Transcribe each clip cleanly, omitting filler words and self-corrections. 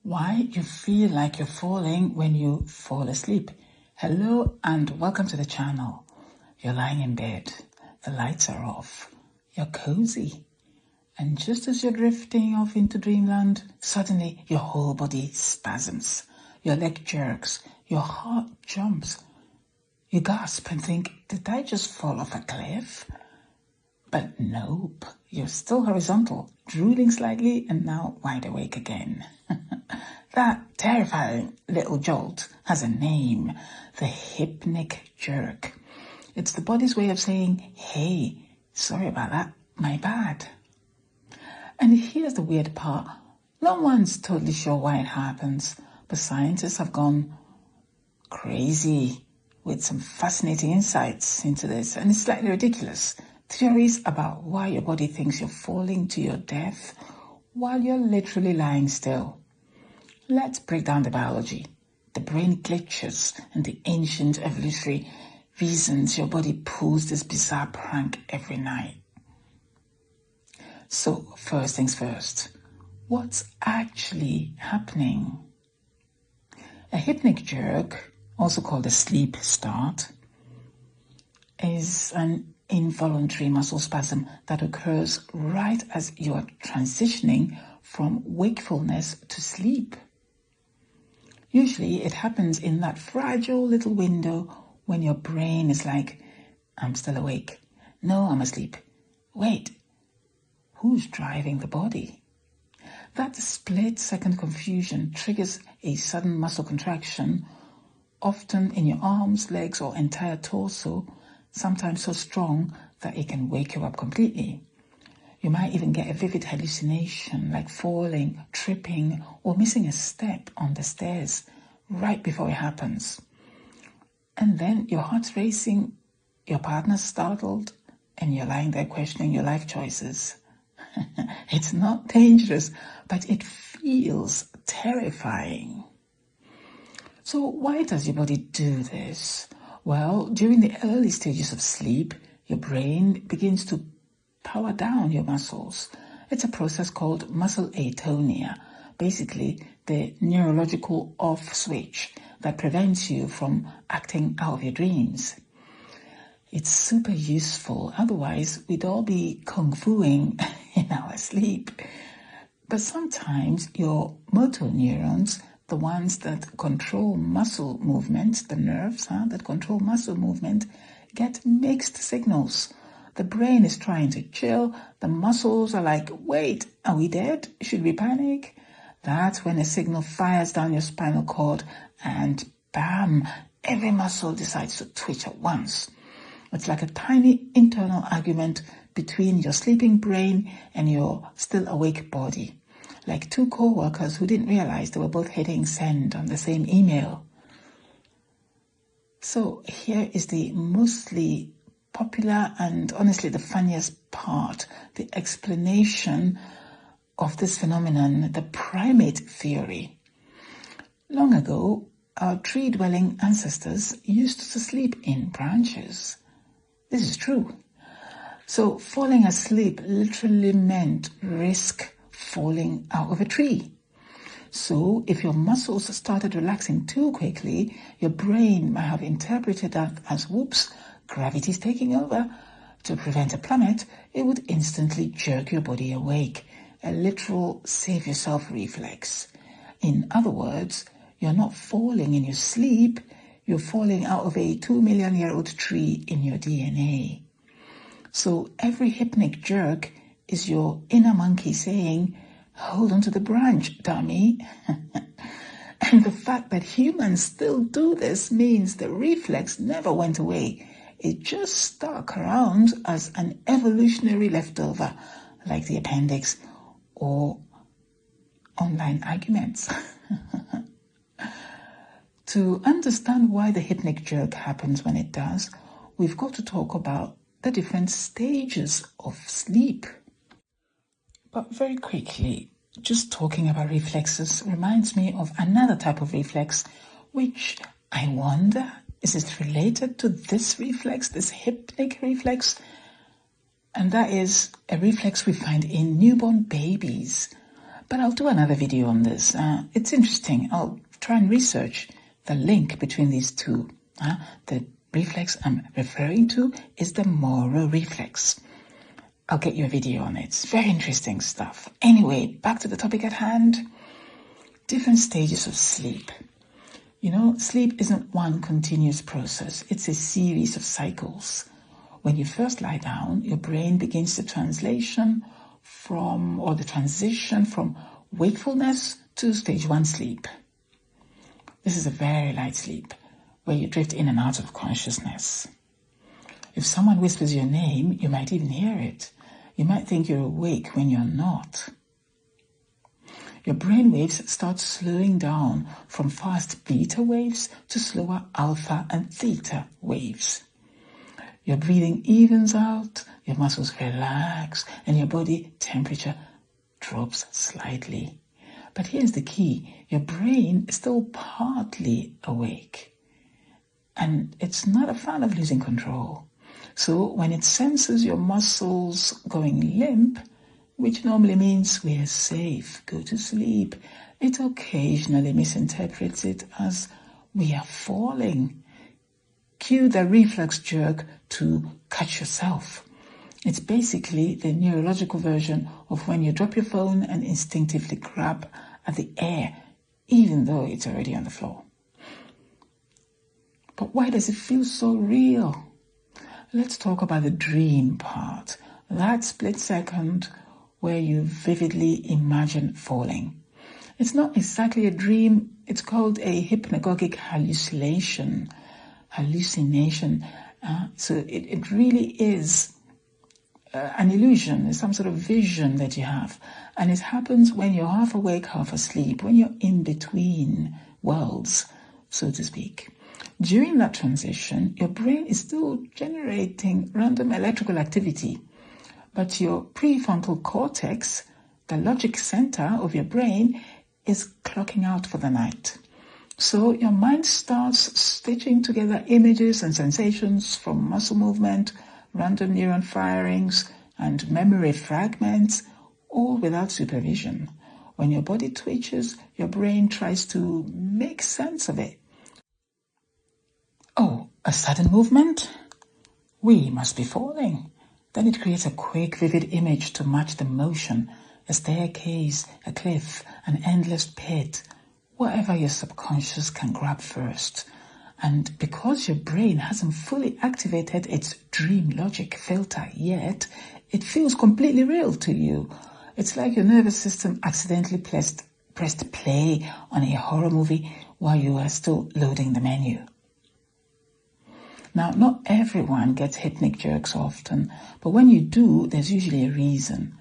Why you feel like you're falling when you fall asleep. Hello and welcome to the channel. You're lying in bed, the lights are off, you're cozy, and just as you're drifting off into dreamland, suddenly your whole body spasms, your leg jerks, your heart jumps. You gasp and think, did I just fall off a cliff? But nope, you're still horizontal, drooling slightly and now wide awake again. That terrifying little jolt has a name, the hypnic jerk. It's the body's way of saying, hey, sorry about that, my bad. And here's the weird part. No one's totally sure why it happens, but scientists have gone crazy with some fascinating insights into this, and it's slightly ridiculous. Theories about why your body thinks you're falling to your death while you're literally lying still. Let's break down the biology, the brain glitches, and the ancient evolutionary reasons your body pulls this bizarre prank every night. So, first things first, what's actually happening? A hypnic jerk, also called a sleep start, is an involuntary muscle spasm that occurs right as you are transitioning from wakefulness to sleep. Usually it happens in that fragile little window when your brain is like, I'm still awake. No, I'm asleep. Wait, who's driving the body? That split-second confusion triggers a sudden muscle contraction, often in your arms, legs, or entire torso, sometimes so strong that it can wake you up completely. You might even get a vivid hallucination like falling, tripping, or missing a step on the stairs right before it happens. And then your heart's racing, your partner's startled, and you're lying there questioning your life choices. It's not dangerous, but it feels terrifying. So why does your body do this? Well, during the early stages of sleep, your brain begins to power down your muscles. It's a process called muscle atonia, basically the neurological off switch that prevents you from acting out of your dreams. It's super useful, otherwise we'd all be kung fuing in our sleep. But sometimes your motor neurons, the ones that control muscle movement, the nerves that control muscle movement, get mixed signals. The brain is trying to chill. The muscles are like, wait, are we dead? Should we panic? That's when a signal fires down your spinal cord and bam, every muscle decides to twitch at once. It's like a tiny internal argument between your sleeping brain and your still awake body. Like two co-workers who didn't realize they were both hitting send on the same email. So here is the mostly popular and honestly the funniest part, the explanation of this phenomenon, the primate theory. Long ago, our tree-dwelling ancestors used to sleep in branches. This is true. So falling asleep literally meant risk falling out of a tree. So if your muscles started relaxing too quickly, your brain might have interpreted that as, whoops, gravity's taking over. To prevent a plummet, it would instantly jerk your body awake, a literal save yourself reflex. In other words, you're not falling in your sleep, you're falling out of a 2 million year old tree in your DNA. So every hypnic jerk is your inner monkey saying, hold on to the branch, dummy. And the fact that humans still do this means the reflex never went away. It just stuck around as an evolutionary leftover, like the appendix or online arguments. To understand why the hypnic jerk happens when it does, we've got to talk about the different stages of sleep. But very quickly, just talking about reflexes reminds me of another type of reflex, which I wonder, is it related to this reflex, this hypnic reflex? And that is a reflex we find in newborn babies. But I'll do another video on this. It's interesting. I'll try and research the link between these two. The reflex I'm referring to is the Moro reflex. I'll get you a video on it. It's very interesting stuff. Anyway, back to the topic at hand. Different stages of sleep. Sleep isn't one continuous process. It's a series of cycles. When you first lie down, your brain begins the transition from wakefulness to stage 1 sleep. This is a very light sleep where you drift in and out of consciousness. If someone whispers your name, you might even hear it. You might think you're awake when you're not. Your brain waves start slowing down from fast beta waves to slower alpha and theta waves. Your breathing evens out, your muscles relax, and your body temperature drops slightly. But here's the key. Your brain is still partly awake, and it's not a fan of losing control. So when it senses your muscles going limp, which normally means we are safe, go to sleep, it occasionally misinterprets it as we are falling. Cue the reflex jerk to catch yourself. It's basically the neurological version of when you drop your phone and instinctively grab at the air, even though it's already on the floor. But why does it feel so real? Let's talk about the dream part, that split second where you vividly imagine falling. It's not exactly a dream, it's called a hypnagogic hallucination. So it really is an illusion, it's some sort of vision that you have. And it happens when you're half awake, half asleep, when you're in between worlds, so to speak. During that transition, your brain is still generating random electrical activity, but your prefrontal cortex, the logic center of your brain, is clocking out for the night. So your mind starts stitching together images and sensations from muscle movement, random neuron firings, and memory fragments, all without supervision. When your body twitches, your brain tries to make sense of it. Oh, a sudden movement? We must be falling. Then it creates a quick, vivid image to match the motion, a staircase, a cliff, an endless pit, whatever your subconscious can grab first. And because your brain hasn't fully activated its dream logic filter yet, it feels completely real to you. It's like your nervous system accidentally pressed play on a horror movie while you are still loading the menu. Now, not everyone gets hypnic jerks often, but when you do, there's usually a reason.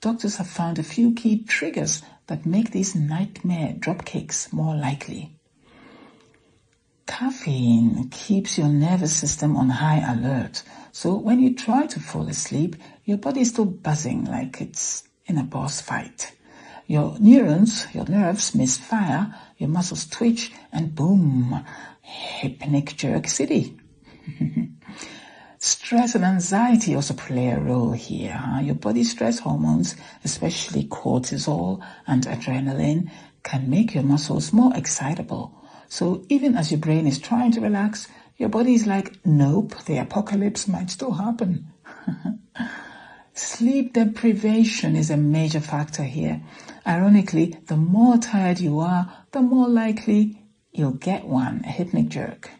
Doctors have found a few key triggers that make these nightmare dropkicks more likely. Caffeine keeps your nervous system on high alert, so when you try to fall asleep, your body is still buzzing like it's in a boss fight. Your nerves misfire, your muscles twitch, and boom, hypnic jerk city. Stress and anxiety also play a role here. Your body's stress hormones, especially cortisol and adrenaline, can make your muscles more excitable. So even as your brain is trying to relax, your body is like, nope, the apocalypse might still happen. Sleep deprivation is a major factor here. Ironically, the more tired you are, the more likely you'll get one, a hypnic jerk.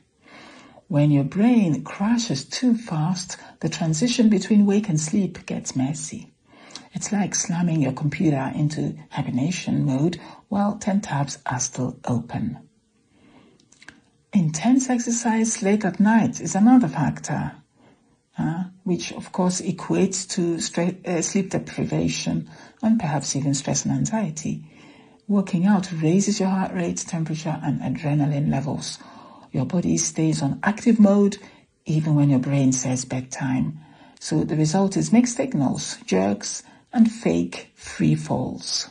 When your brain crashes too fast, the transition between wake and sleep gets messy. It's like slamming your computer into hibernation mode while 10 tabs are still open. Intense exercise late at night is another factor, which of course equates to sleep deprivation and perhaps even stress and anxiety. Working out raises your heart rate, temperature, and adrenaline levels. Your body stays on active mode even when your brain says bedtime. So the result is mixed signals, jerks, and fake free falls.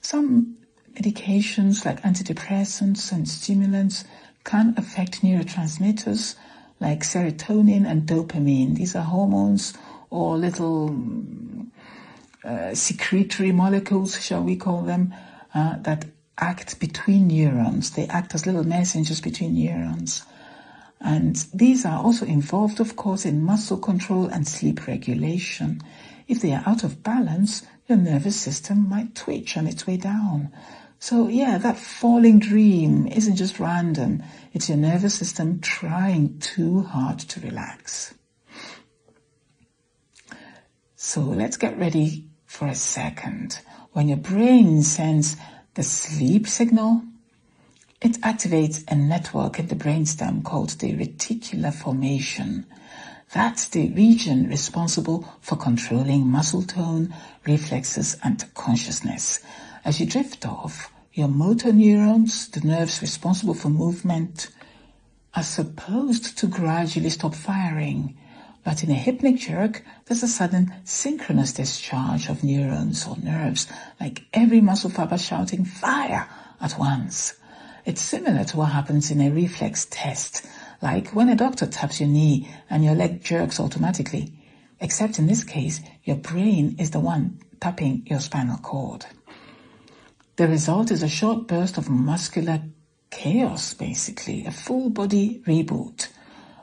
Some medications like antidepressants and stimulants can affect neurotransmitters like serotonin and dopamine. These are hormones or little secretory molecules, shall we call them, that act between neurons. They act as little messengers between neurons. And these are also involved, of course, in muscle control and sleep regulation. If they are out of balance, your nervous system might twitch on its way down. So yeah, that falling dream isn't just random. It's your nervous system trying too hard to relax. So let's get ready for a second. When your brain sends the sleep signal, it activates a network in the brainstem called the reticular formation. That's the region responsible for controlling muscle tone, reflexes, and consciousness. As you drift off, your motor neurons, the nerves responsible for movement, are supposed to gradually stop firing. But in a hypnic jerk, there's a sudden synchronous discharge of neurons or nerves, like every muscle fiber shouting fire at once. It's similar to what happens in a reflex test, like when a doctor taps your knee and your leg jerks automatically, except in this case, your brain is the one tapping your spinal cord. The result is a short burst of muscular chaos, basically, a full body reboot.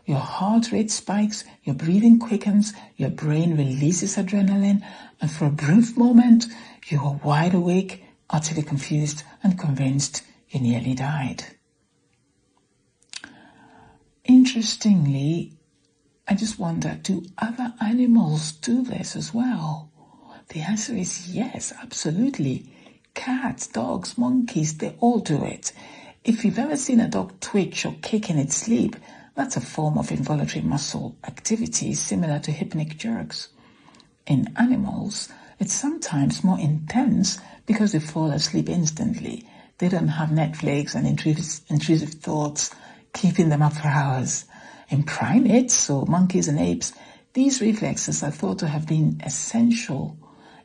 Your heart rate spikes, your breathing quickens, your brain releases adrenaline, and for a brief moment, you are wide awake, utterly confused, and convinced you nearly died. Interestingly, I just wonder, do other animals do this as well? The answer is yes, absolutely. Cats, dogs, monkeys, they all do it. If you've ever seen a dog twitch or kick in its sleep, that's a form of involuntary muscle activity similar to hypnic jerks. In animals, it's sometimes more intense because they fall asleep instantly. They don't have Netflix and intrusive thoughts keeping them up for hours. In primates, so monkeys and apes, these reflexes are thought to have been essential.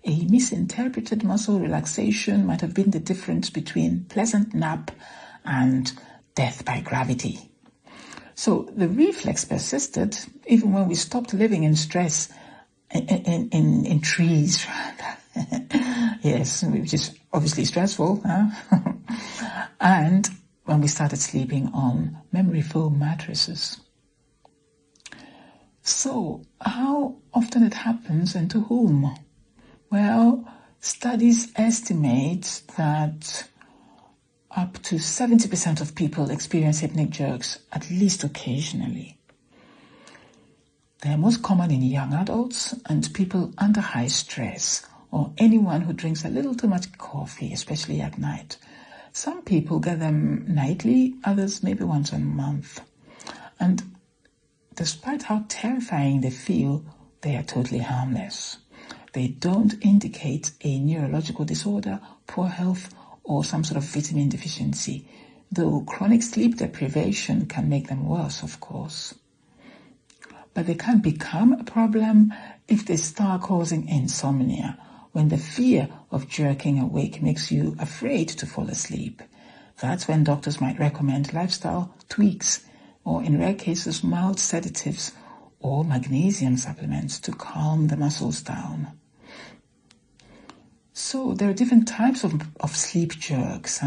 A misinterpreted muscle relaxation might have been the difference between pleasant nap and death by gravity. So the reflex persisted even when we stopped living in stress, in trees, yes, which is obviously stressful, huh? And when we started sleeping on memory foam mattresses. So how often it happens and to whom? Well, studies estimate that up to 70% of people experience hypnic jerks at least occasionally. They are most common in young adults and people under high stress, or anyone who drinks a little too much coffee, especially at night. Some people get them nightly, others maybe once a month. And despite how terrifying they feel, they are totally harmless. They don't indicate a neurological disorder, poor health, or some sort of vitamin deficiency, though chronic sleep deprivation can make them worse, of course. But they can become a problem if they start causing insomnia, when the fear of jerking awake makes you afraid to fall asleep. That's when doctors might recommend lifestyle tweaks, or in rare cases, mild sedatives or magnesium supplements to calm the muscles down. So there are different types of sleep jerks.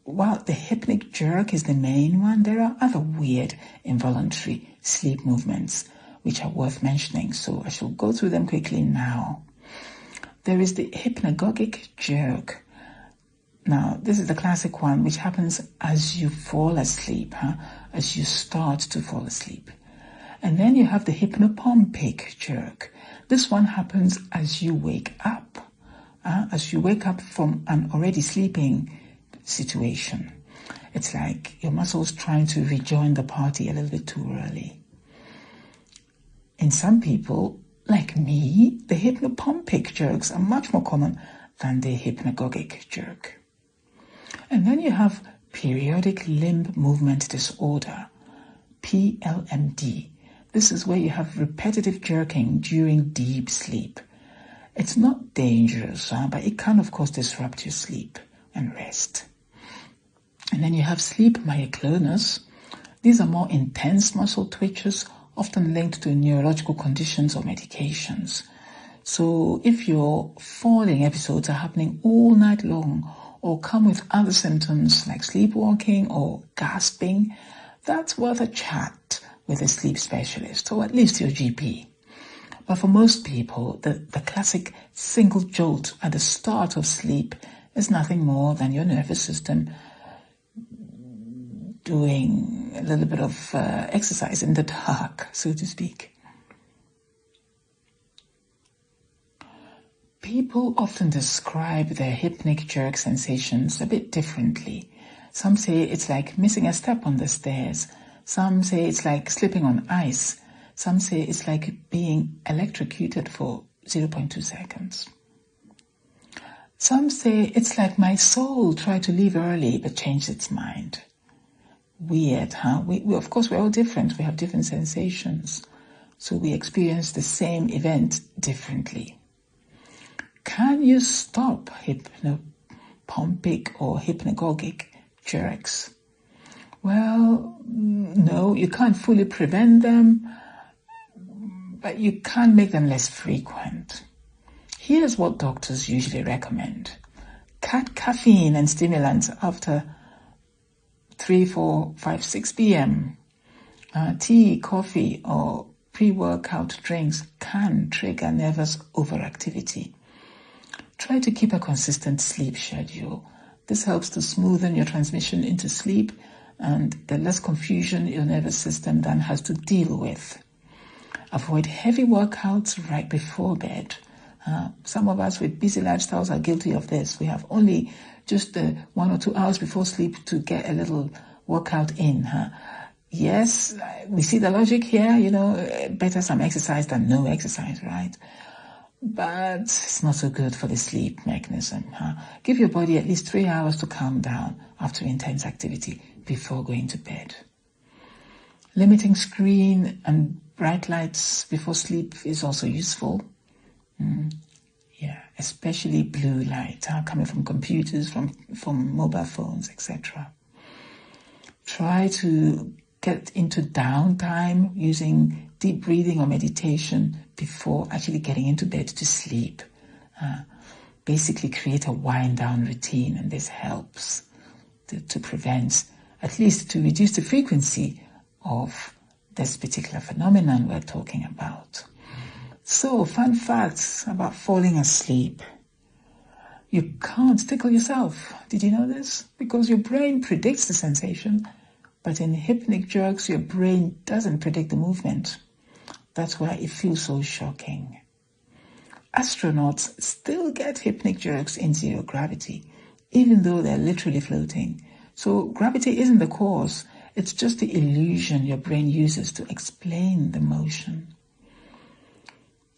While the hypnic jerk is the main one, there are other weird involuntary sleep movements which are worth mentioning, so I shall go through them quickly now. There is the hypnagogic jerk. Now, this is the classic one which happens as you fall asleep, as you start to fall asleep. And then you have the hypnopompic jerk. This one happens as you wake up, from an already sleeping situation. It's like your muscles trying to rejoin the party a little bit too early. In some people, like me, the hypnopompic jerks are much more common than the hypnagogic jerk. And then you have periodic limb movement disorder, PLMD. This is where you have repetitive jerking during deep sleep. It's not dangerous, but it can, of course, disrupt your sleep and rest. And then you have sleep myoclonus. These are more intense muscle twitches, often linked to neurological conditions or medications. So if your falling episodes are happening all night long or come with other symptoms like sleepwalking or gasping, that's worth a chat with a sleep specialist or at least your GP. But for most people, the classic single jolt at the start of sleep is nothing more than your nervous system doing a little bit of exercise in the dark, so to speak. People often describe their hypnic jerk sensations a bit differently. Some say it's like missing a step on the stairs. Some say it's like slipping on ice. Some say it's like being electrocuted for 0.2 seconds. Some say it's like my soul tried to leave early but changed its mind. Weird, huh? We of course, we're all different. We have different sensations. So we experience the same event differently. Can you stop hypnopompic or hypnagogic jerks? Well, no, you can't fully prevent them, but you can make them less frequent. Here's what doctors usually recommend. Cut caffeine and stimulants after 3, 4, 5, 6 p.m. Tea, coffee, or pre-workout drinks can trigger nervous overactivity. Try to keep a consistent sleep schedule. This helps to smoothen your transmission into sleep and the less confusion your nervous system then has to deal with. Avoid heavy workouts right before bed. Some of us with busy lifestyles are guilty of this. We have only just 1 or 2 hours before sleep to get a little workout in. Yes, we see the logic here, better some exercise than no exercise, right? But it's not so good for the sleep mechanism. Give your body at least 3 hours to calm down after intense activity before going to bed. Limiting screen and bright lights before sleep is also useful. Especially blue light coming from computers, from mobile phones, etc. Try to get into downtime using deep breathing or meditation before actually getting into bed to sleep. Basically create a wind down routine, and this helps to prevent, at least to reduce the frequency of this particular phenomenon we're talking about. So, fun facts about falling asleep. You can't tickle yourself. Did you know this? Because your brain predicts the sensation, but in hypnic jerks, your brain doesn't predict the movement. That's why it feels so shocking. Astronauts still get hypnic jerks in zero gravity, even though they're literally floating. So gravity isn't the cause. It's just the illusion your brain uses to explain the motion.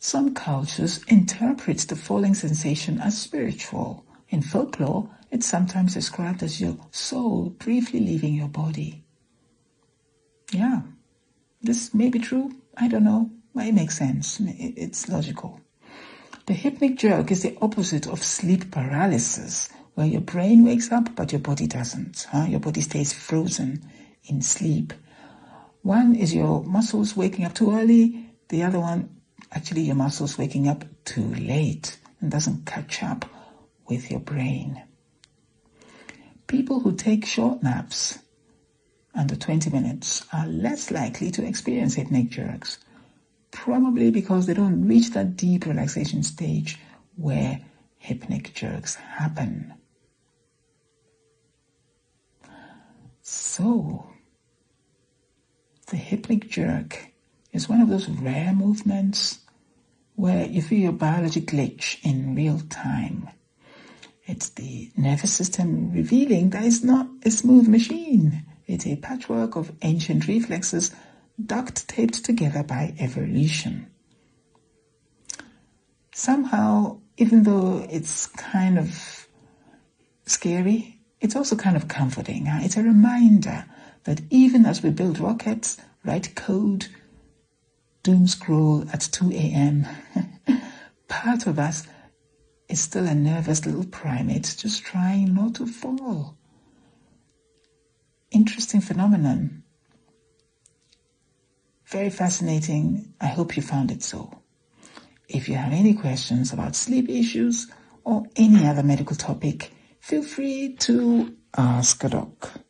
Some cultures interpret the falling sensation as spiritual. In folklore, it's sometimes described as your soul briefly leaving your body. Yeah, this may be true. I don't know. It makes sense. It's logical. The hypnic jerk is the opposite of sleep paralysis, where your brain wakes up but your body doesn't. Your body stays frozen in sleep. One is your muscles waking up too early. The other one, actually your muscles waking up too late and doesn't catch up with your brain. People who take short naps under 20 minutes are less likely to experience hypnic jerks, probably because they don't reach that deep relaxation stage where hypnic jerks happen. So, the hypnic jerk is one of those rare movements where you feel your biology glitch in real time. It's the nervous system revealing that it's not a smooth machine. It's a patchwork of ancient reflexes duct-taped together by evolution. Somehow, even though it's kind of scary, it's also kind of comforting. It's a reminder that even as we build rockets, write code, doom scroll at 2 a.m., part of us is still a nervous little primate just trying not to fall. Interesting phenomenon. Very fascinating. I hope you found it so. If you have any questions about sleep issues or any other medical topic, feel free to ask a doc.